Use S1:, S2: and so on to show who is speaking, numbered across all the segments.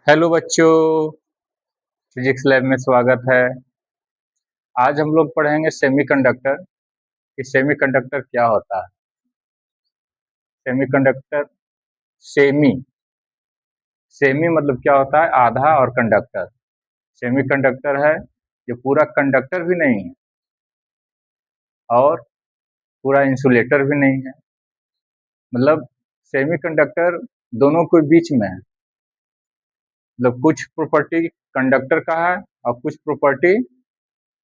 S1: Hello बच्चों, physics lab में स्वागत है। आज हम लोग पढ़ेंगे सेमीकंडक्टर कि सेमीकंडक्टर क्या होता है। सेमीकंडक्टर सेमी सेमी मतलब क्या होता है? आधा और कंडक्टर। सेमीकंडक्टर है जो पूरा कंडक्टर भी नहीं है और पूरा इंसुलेटर भी नहीं है। मतलब सेमीकंडक्टर दोनों के बीच में है। मतलब कुछ प्रॉपर्टी कंडक्टर का है और कुछ प्रॉपर्टी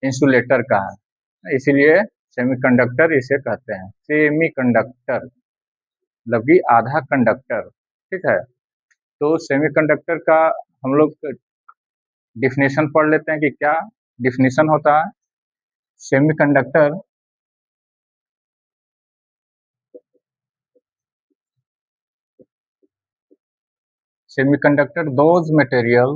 S1: इंसुलेटर का है, इसीलिए सेमीकंडक्टर इसे कहते हैं। सेमी कंडक्टर मतलब कि आधा कंडक्टर। ठीक है, तो सेमीकंडक्टर का हम लोग डिफिनेशन पढ़ लेते हैं कि क्या डिफिनेशन होता है। Semiconductor semiconductor those material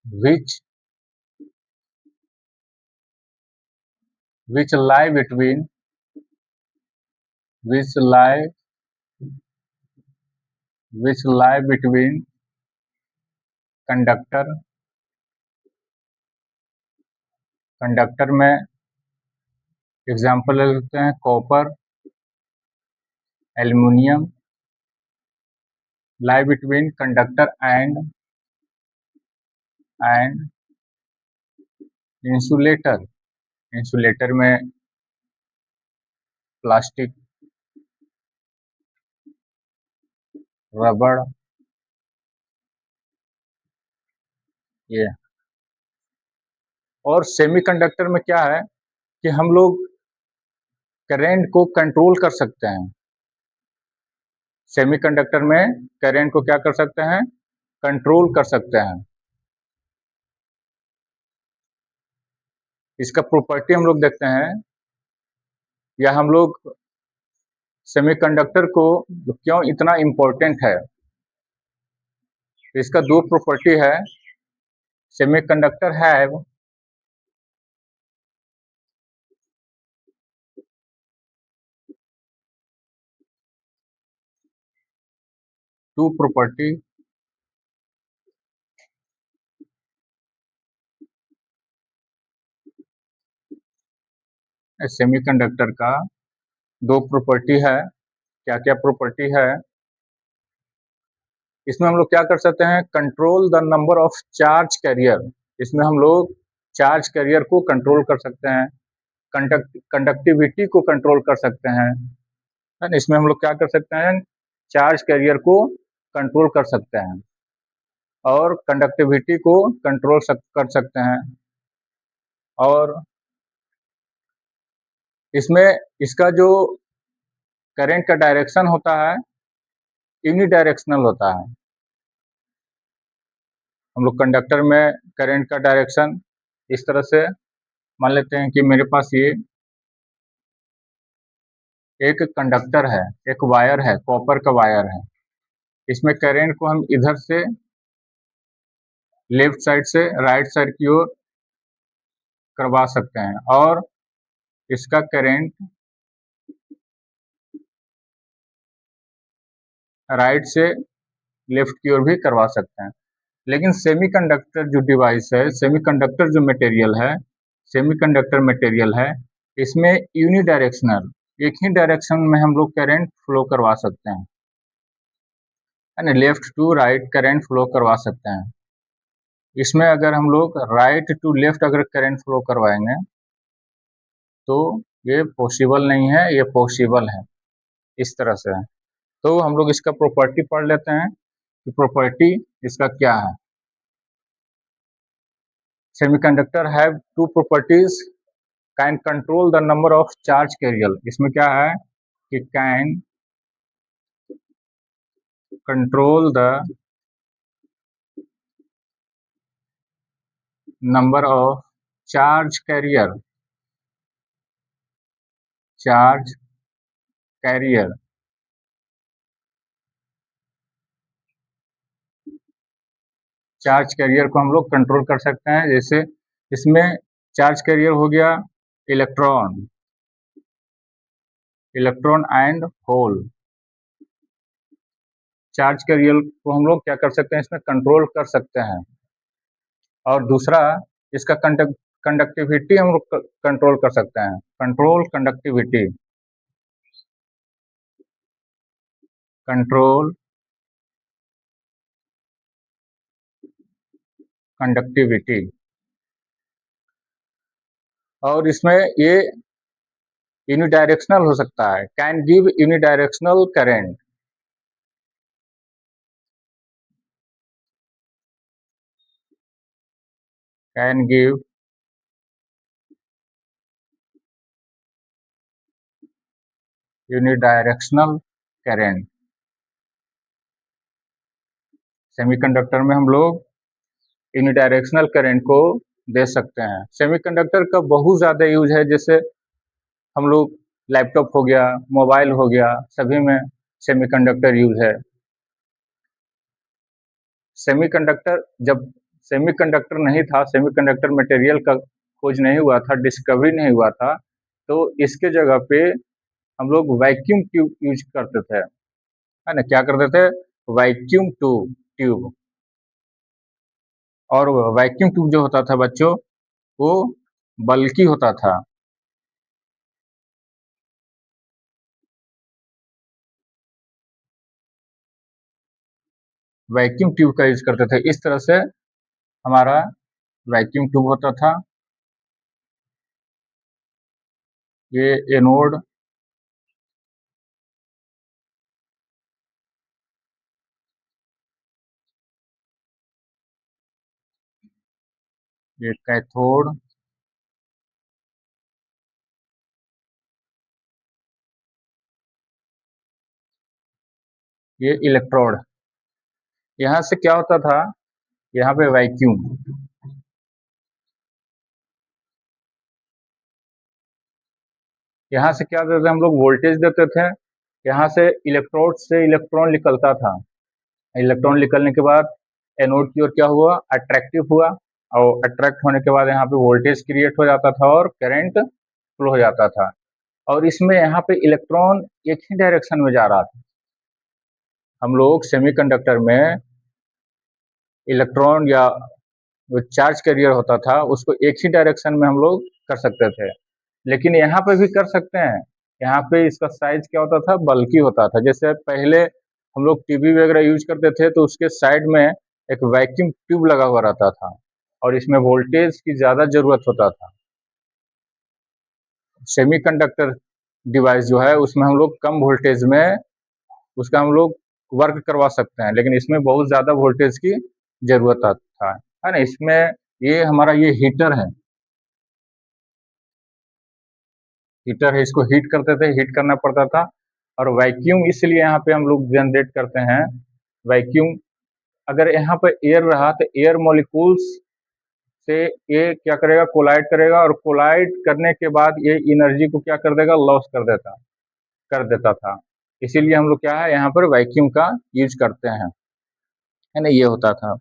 S1: which which lie between which lie which lie between conductor conductor में एग्जांपल ले लेते हैं। Copper, aluminium. lie between conductor and insulator. Insulator में प्लास्टिक, रबड़, ये। और सेमीकंडक्टर में क्या है कि हम लोग करंट को कंट्रोल कर सकते हैं। सेमीकंडक्टर में करंट को क्या कर सकते हैं? कंट्रोल कर सकते हैं। इसका प्रॉपर्टी हम लोग देखते हैं, या हम लोग सेमीकंडक्टर को क्यों इतना इम्पोर्टेंट है। इसका दो प्रॉपर्टी है। Semiconductor have two property. Semiconductor का दो प्रॉपर्टी है। क्या क्या प्रॉपर्टी है? इसमें हम लोग क्या कर सकते हैं? Control the number of charge carrier. इसमें हम लोग चार्ज कैरियर को कंट्रोल कर सकते हैं। कंडक्टिविटी को कंट्रोल कर सकते हैं। इसमें हम लोग क्या कर सकते हैं? चार्ज कैरियर को कंट्रोल कर सकते हैं और कंडक्टिविटी को कंट्रोल कर सकते हैं। और इसमें इसका जो करंट का डायरेक्शन होता है यूनिडायरेक्शनल होता है। हम लोग कंडक्टर में करंट का डायरेक्शन इस तरह से मान लेते हैं कि मेरे पास ये एक कंडक्टर है, एक वायर है, कॉपर का वायर है। इसमें करंट को हम इधर से लेफ्ट साइड से राइट साइड की ओर करवा सकते हैं और इसका करंट राइट से लेफ्ट की ओर भी करवा सकते हैं। लेकिन सेमीकंडक्टर जो डिवाइस है, सेमीकंडक्टर जो मटेरियल है, सेमीकंडक्टर मटेरियल है, इसमें यूनिडायरेक्शनल एक ही डायरेक्शन में हम लोग करंट फ्लो करवा सकते हैं, यानी left to right current flow करवा सकते हैं। इसमें अगर हम लोग राइट टू लेफ्ट अगर करंट फ्लो करवाएंगे तो ये पॉसिबल नहीं है, ये पॉसिबल है इस तरह से। तो हम लोग इसका प्रॉपर्टी पढ़ लेते हैं कि प्रॉपर्टी इसका क्या है। Semiconductor have two properties, can control the number of charge carrier. इसमें क्या है कि can control the number of charge carrier charge carrier charge carrier को हम लोग कंट्रोल कर सकते हैं। जैसे इसमें चार्ज कैरियर हो गया electron, electron and hole. Charge carrier को हम लोग क्या कर सकते हैं, इसमें कंट्रोल कर सकते हैं। और दूसरा, इसका कंडक्टिविटी हम लोग कंट्रोल कर सकते हैं। Control conductivity, control conductivity. और इसमें ये यूनिडायरेक्शनल हो सकता है, can give unidirectional current. Can give unidirectional current. Semiconductor में हम लोग यूनिडायरेक्शनल करंट को दे सकते हैं। सेमीकंडक्टर का बहुत ज़्यादा यूज है, जैसे हम लोग लैपटॉप हो गया, मोबाइल हो गया, सभी में सेमीकंडक्टर यूज है। सेमीकंडक्टर, जब सेमीकंडक्टर नहीं था, सेमीकंडक्टर मटेरियल का खोज नहीं हुआ था, डिस्कवरी नहीं हुआ था, तो इसके जगह पे हम लोग वैक्यूम ट्यूब यूज करते थे, है ना। क्या करते थे, वैक्यूम ट्यूब। और वैक्यूम ट्यूब जो होता था बच्चों, वो बल्कि होता था। वैक्यूम ट्यूब का यूज करते थे। इस तरह से हमारा वैक्यूम ट्यूब होता था। ये एनोड, ये कैथोड, ये इलेक्ट्रोड। यहाँ से क्या होता था, यहाँ पे वैक्यूम, यहाँ से क्या देते थे हम लोग, वोल्टेज देते थे। यहाँ से इलेक्ट्रोड से इलेक्ट्रॉन निकलता था। इलेक्ट्रॉन निकलने के बाद एनोड की ओर क्या हुआ, अट्रैक्टिव हुआ, और अट्रैक्ट होने के बाद यहाँ पे वोल्टेज क्रिएट हो जाता था और करंट फ्लो हो जाता था। और इसमें यहाँ पे इलेक्ट्रॉन एक ही डायरेक्शन में जा रहा था। हम लोग सेमीकंडक्टर में इलेक्ट्रॉन या जो चार्ज कैरियर होता था, उसको एक ही डायरेक्शन में हम लोग कर सकते थे। लेकिन यहाँ पे भी कर सकते हैं। यहाँ पे इसका साइज क्या होता था, बल्कि होता था। जैसे पहले हम लोग टीवी वगैरह यूज करते थे, तो उसके साइड में एक वैक्यूम ट्यूब लगा हुआ रहता था, और इसमें वोल्टेज की ज़्यादा ज़रूरत होता था। सेमीकंडक्टर डिवाइस जो है, उसमें हम लोग कम वोल्टेज में उसका हम लोग वर्क करवा सकते हैं, लेकिन इसमें बहुत ज़्यादा वोल्टेज की ज़रूरत था, है ना। इसमें ये हमारा ये हीटर है, हीटर है, इसको हीट करते थे, हीट करना पड़ता था। और वैक्यूम इसलिए यहाँ पे हम लोग जनरेट करते हैं। वैक्यूम, अगर यहाँ पे एयर रहा तो एयर मॉलिक्यूल्स से ये क्या करेगा, कोलाइड करेगा, और कोलाइड करने के बाद ये एनर्जी को क्या कर देगा, लॉस कर देता था। इसीलिए हम लोग क्या है, यहाँ पर वैक्यूम का यूज करते हैं, है ना। ये होता था।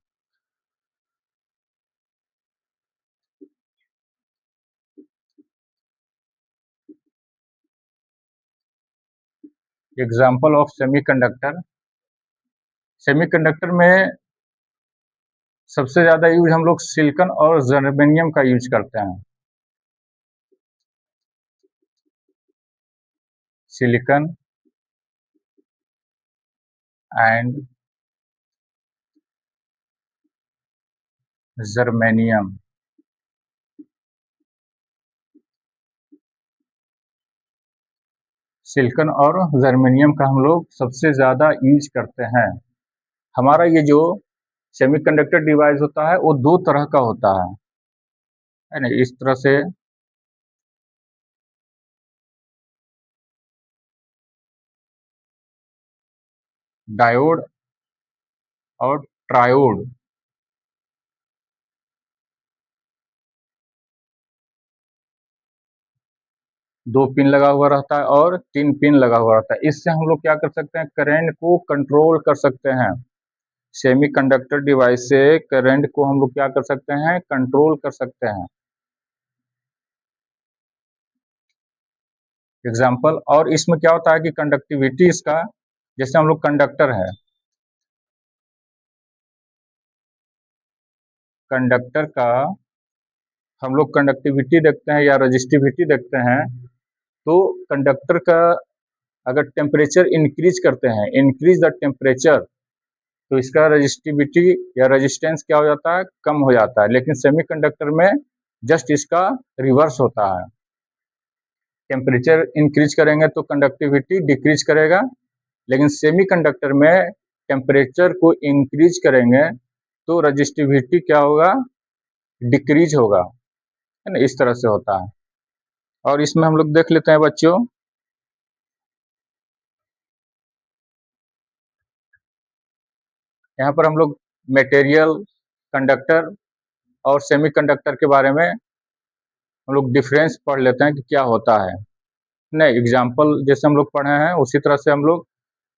S1: Example of semiconductor. सेमीकंडक्टर में सबसे ज़्यादा यूज हम लोग सिलिकॉन और जर्मेनियम का यूज करते हैं। Silicon and germanium. सिलिकॉन और जर्मेनियम का हम लोग सबसे ज़्यादा यूज करते हैं। हमारा ये जो सेमीकंडक्टर डिवाइस होता है, वो दो तरह का होता है ना। इस तरह से डायोड और ट्रायोड। दो पिन लगा हुआ रहता है और तीन पिन लगा हुआ रहता है। इससे हम लोग क्या कर सकते हैं, करंट को कंट्रोल कर सकते हैं। सेमीकंडक्टर डिवाइस से करंट को हम लोग क्या कर सकते हैं, कंट्रोल कर सकते हैं। एग्जाम्पल। और इसमें क्या होता है कि कंडक्टिविटी इसका, जैसे हम लोग कंडक्टर है, कंडक्टर का हम लोग कंडक्टिविटी देखते हैं या रजिस्टिविटी देखते हैं, तो कंडक्टर का अगर टेम्परेचर इंक्रीज करते हैं, इंक्रीज द टेम्परेचर, तो इसका रजिस्टिविटी या रेजिस्टेंस क्या हो जाता है, कम हो जाता है। लेकिन सेमीकंडक्टर में जस्ट इसका रिवर्स होता है। टेम्परेचर इंक्रीज करेंगे तो कंडक्टिविटी डिक्रीज करेगा, लेकिन सेमीकंडक्टर में टेम्परेचर को इंक्रीज करेंगे तो रजिस्टिविटी क्या होगा, डिक्रीज होगा, है ना, इस तरह से होता है। और इसमें हम लोग देख लेते हैं बच्चों, यहाँ पर हम लोग मटेरियल, कंडक्टर और सेमीकंडक्टर के बारे में हम लोग डिफरेंस पढ़ लेते हैं कि क्या होता है। नहीं, एग्जाम्पल जैसे हम लोग पढ़े हैं उसी तरह से हम लोग,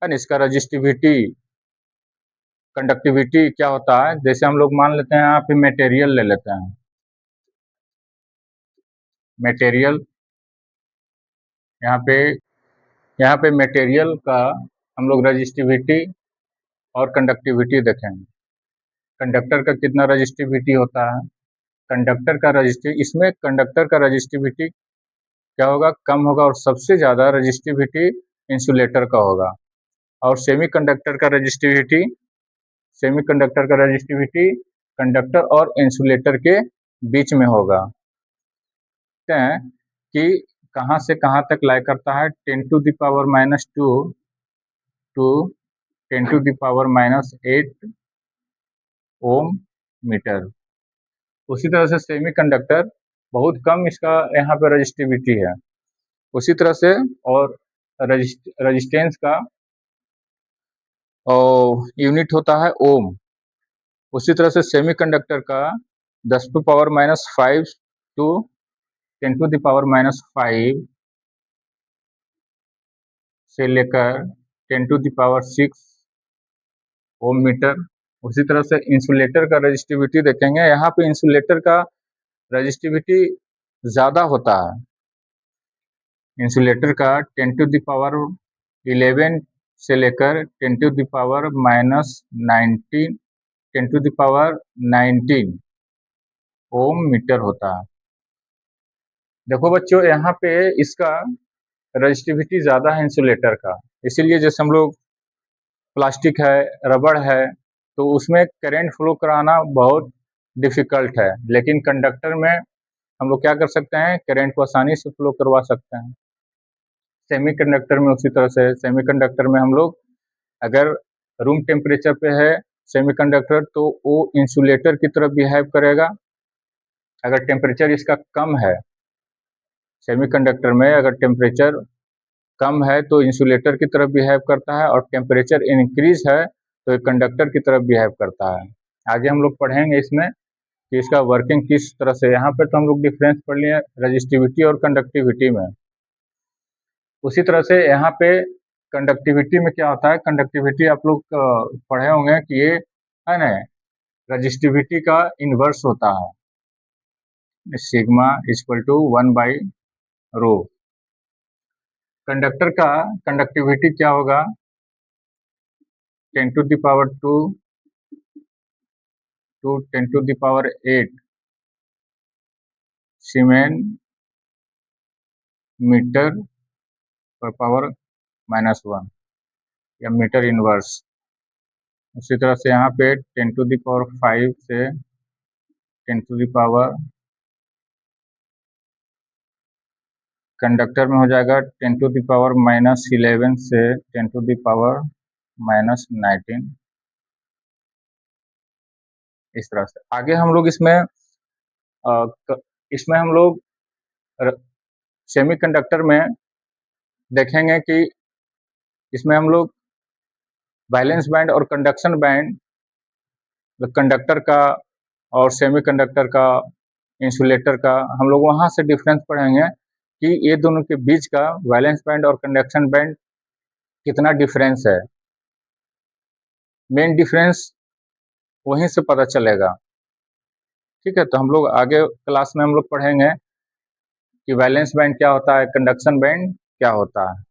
S1: है ना, इसका रजिस्टिविटी, कंडक्टिविटी क्या होता है। जैसे हम लोग मान लेते हैं यहाँ पे मटेरियल ले लेते हैं, मटेरियल, यहाँ पे मटेरियल का हम लोग रजिस्टिविटी और कंडक्टिविटी देखेंगे। कंडक्टर का कितना रजिस्टिविटी होता है, कंडक्टर का रजिस्टिव, इसमें कंडक्टर का रजिस्टिविटी क्या होगा, कम होगा, और सबसे ज़्यादा रजिस्टिविटी इंसुलेटर का होगा। और सेमीकंडक्टर का रजिस्टिविटी, सेमीकंडक्टर का रजिस्टिविटी कंडक्टर और इंसुलेटर के बीच में होगा। देखते हैं कि कहाँ से कहाँ तक लाई करता है, 10⁻⁻² टू 10⁻⁻8 ओम मीटर। उसी तरह से सेमीकंडक्टर बहुत कम इसका यहाँ पे रजिस्टिविटी है, उसी तरह से, और रजिस्टेंस का यूनिट होता है ओम। उसी तरह से सेमीकंडक्टर का 10⁻⁵ टू 10⁻⁵ से लेकर 10⁶ ओम मीटर। उसी तरह से इंसुलेटर का रजिस्टिविटी देखेंगे, यहाँ पे इंसुलेटर का रजिस्टिविटी ज़्यादा होता है। इंसुलेटर का 10⁻11 से लेकर 10⁻19 ओम मीटर होता है। देखो बच्चों, यहाँ पे इसका रजिस्टिविटी ज़्यादा है इंसुलेटर का, इसीलिए जैसे हम लोग प्लास्टिक है, रबड़ है, तो उसमें करंट फ्लो कराना बहुत डिफ़िकल्ट है, लेकिन कंडक्टर में हम लोग क्या कर सकते हैं, करंट को आसानी से फ्लो करवा सकते हैं। सेमीकंडक्टर में उसी तरह से, सेमीकंडक्टर में हम लोग अगर रूम टेम्परेचर पे है सेमीकंडक्टर, तो वो इंसुलेटर की तरफ बिहेव करेगा। अगर टेम्परेचर इसका कम है, सेमीकंडक्टर में अगर टेम्परेचर कम है तो इंसुलेटर की तरफ बिहेव करता है, और टेम्परेचर इंक्रीज है तो ये कंडक्टर की तरफ बिहेव करता है। आगे हम लोग पढ़ेंगे इसमें कि इसका वर्किंग किस तरह से। यहाँ पे तो हम लोग डिफरेंस पढ़ लिए रजिस्टिविटी और कंडक्टिविटी में। उसी तरह से यहाँ पे कंडक्टिविटी में क्या होता है, कंडक्टिविटी आप लोग पढ़े होंगे कि ये, है ना, रजिस्टिविटी का इन्वर्स होता है, सिग्मा इक्वल टू 1/ρ। कंडक्टर का कंडक्टिविटी क्या होगा, 10⁻² टू 10⁸ सीमेन मीटर पर पावर -1 या मीटर इनवर्स। उसी तरह से यहाँ पे 10⁵ से 10⁻, कंडक्टर में हो जाएगा 10⁻11 से 10⁻19, इस तरह से। आगे हम लोग इसमें हम लोग सेमीकंडक्टर में देखेंगे कि इसमें हम लोग वैलेंस बैंड और कंडक्शन बैंड, कंडक्टर का और सेमीकंडक्टर का, इंसुलेटर का, हम लोग वहाँ से डिफरेंस पढ़ेंगे कि ये दोनों के बीच का वैलेंस बैंड और कंडक्शन बैंड कितना डिफरेंस है। मेन डिफरेंस वहीं से पता चलेगा। ठीक है, तो हम लोग आगे क्लास में हम लोग पढ़ेंगे कि वैलेंस बैंड क्या होता है, कंडक्शन बैंड क्या होता है?